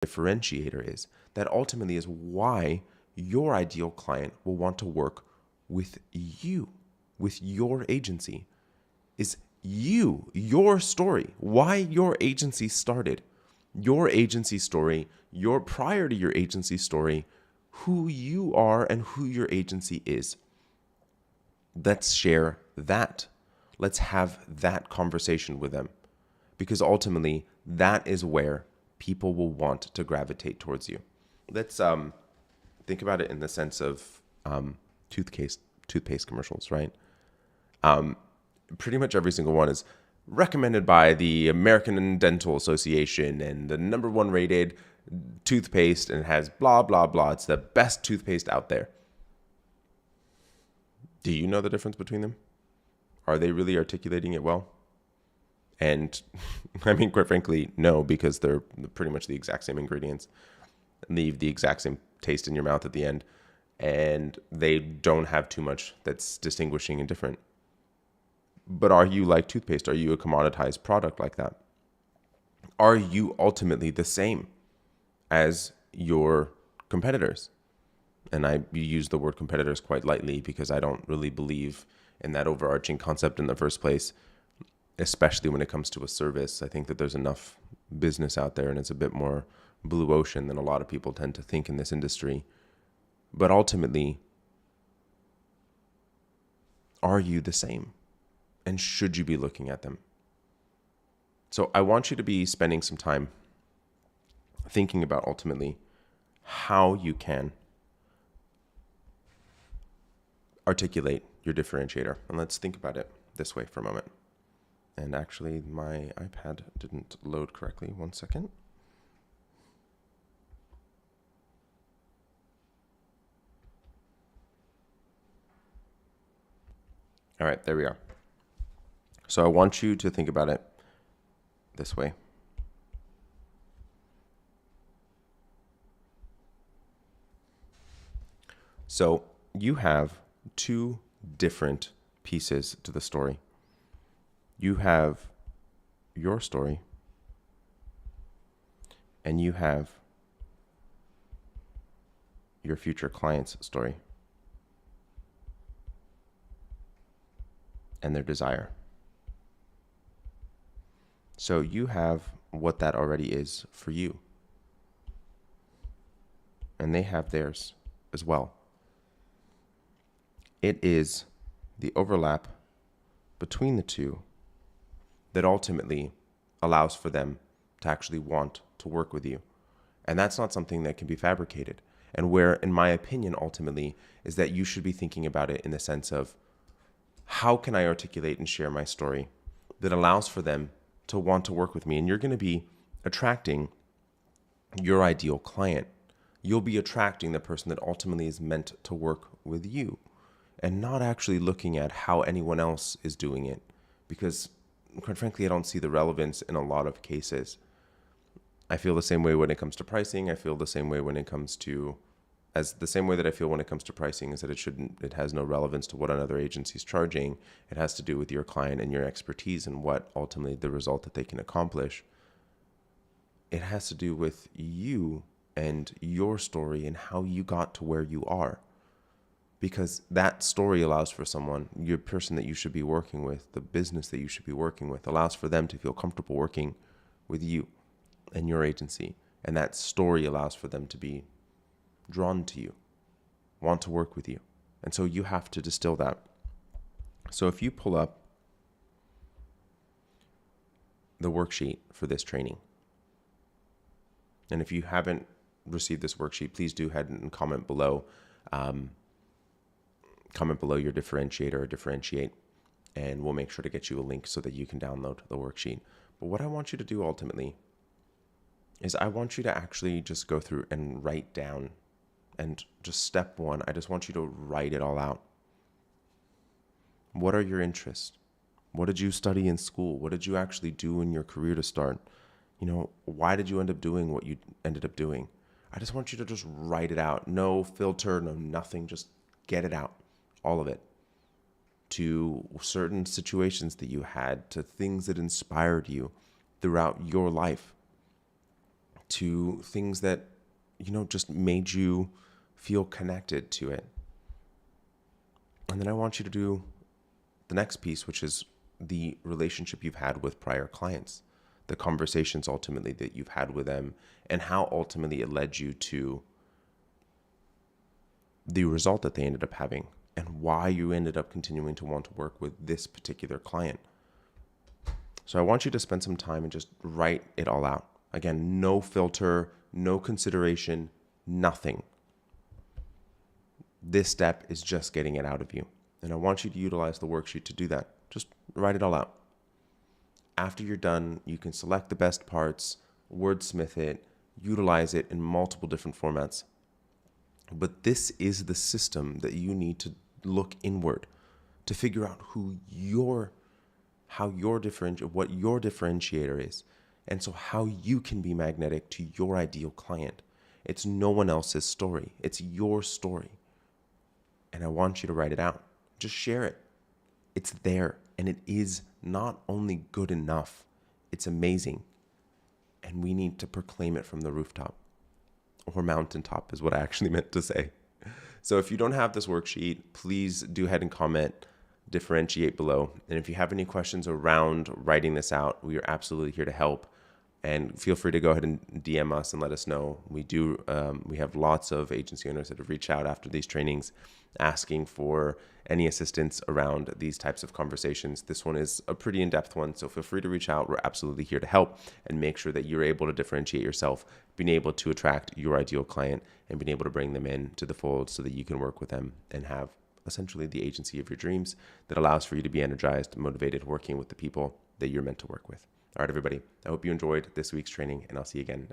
differentiator is. That ultimately is why your ideal client will want to work with you, with your agency, is you, your story, why your agency started, your agency story, your prior to your agency story, who you are and who your agency is. Let's share that. Let's have that conversation with them, because ultimately that is where people will want to gravitate towards you. Let's think about it in the sense of toothpaste commercials, right? Pretty much every single one is recommended by the American Dental Association and the #1 rated toothpaste, and it has blah, blah, blah. It's the best toothpaste out there. Do you know the difference between them? Are they really articulating it well? And I mean, quite frankly, no, because they're pretty much the exact same ingredients, leave the exact same taste in your mouth at the end, and they don't have too much that's distinguishing and different. But are you like toothpaste? Are you a commoditized product like that? Are you ultimately the same as your competitors? And I use the word competitors quite lightly because I don't really believe in that overarching concept in the first place, especially when it comes to a service. I think that there's enough business out there and it's a bit more blue ocean than a lot of people tend to think in this industry. But ultimately, are you the same? And should you be looking at them? So I want you to be spending some time thinking about ultimately how you can articulate your differentiator. And let's think about it this way for a moment. And actually, my iPad didn't load correctly. 1 second. All right, there we are. So I want you to think about it this way. So you have two different pieces to the story. You have your story, and you have your future client's story and their desire. So you have what that already is for you, and they have theirs as well. It is the overlap between the two that ultimately allows for them to actually want to work with you. And that's not something that can be fabricated. And where, in my opinion, ultimately, is that you should be thinking about it in the sense of, how can I articulate and share my story that allows for them to want to work with me? And you're going to be attracting your ideal client. You'll be attracting the person that ultimately is meant to work with you, and not actually looking at how anyone else is doing it. Because quite frankly, I don't see the relevance in a lot of cases. I feel the same way when it comes to pricing. I feel the same way when it comes to, as the same way that I feel when it comes to pricing, is that it has no relevance to what another agency is charging. It has to do with your client and your expertise and what ultimately the result that they can accomplish. It has to do with you and your story and how you got to where you are. Because that story allows for someone, your person that you should be working with, the business that you should be working with, allows for them to feel comfortable working with you and your agency. And that story allows for them to be drawn to you, want to work with you. And so you have to distill that. So if you pull up the worksheet for this training, and if you haven't received this worksheet, please do head and comment below. Comment below your differentiator or differentiate, and we'll make sure to get you a link so that you can download the worksheet. But what I want you to do ultimately is I want you to actually just go through and write down, and just step one, I just want you to write it all out. What are your interests? What did you study in school? What did you actually do in your career to start? Why did you end up doing what you ended up doing? I just want you to just write it out. No filter, no nothing, just get it out. All of it, to certain situations that you had, to things that inspired you throughout your life, to things that, just made you feel connected to it. And then I want you to do the next piece, which is the relationship you've had with prior clients, the conversations ultimately that you've had with them, and how ultimately it led you to the result that they ended up having, and why you ended up continuing to want to work with this particular client. So I want you to spend some time and just write it all out. Again, no filter, no consideration, nothing. This step is just getting it out of you. And I want you to utilize the worksheet to do that. Just write it all out. After you're done, you can select the best parts, wordsmith it, utilize it in multiple different formats. But this is the system that you need to look inward to figure out what your differentiator is. And so how you can be magnetic to your ideal client. It's no one else's story. It's your story. And I want you to write it out. Just share it. It's there. And it is not only good enough, it's amazing. And we need to proclaim it from the rooftop. Or mountaintop is what I actually meant to say. So if you don't have this worksheet, please do head and comment, differentiate below. And if you have any questions around writing this out, we are absolutely here to help. And feel free to go ahead and DM us and let us know. We have lots of agency owners that have reached out after these trainings asking for any assistance around these types of conversations. This one is a pretty in-depth one, so feel free to reach out. We're absolutely here to help and make sure that you're able to differentiate yourself, being able to attract your ideal client, and being able to bring them in to the fold so that you can work with them and have essentially the agency of your dreams that allows for you to be energized, motivated, working with the people that you're meant to work with. All right, everybody. I hope you enjoyed this week's training, and I'll see you again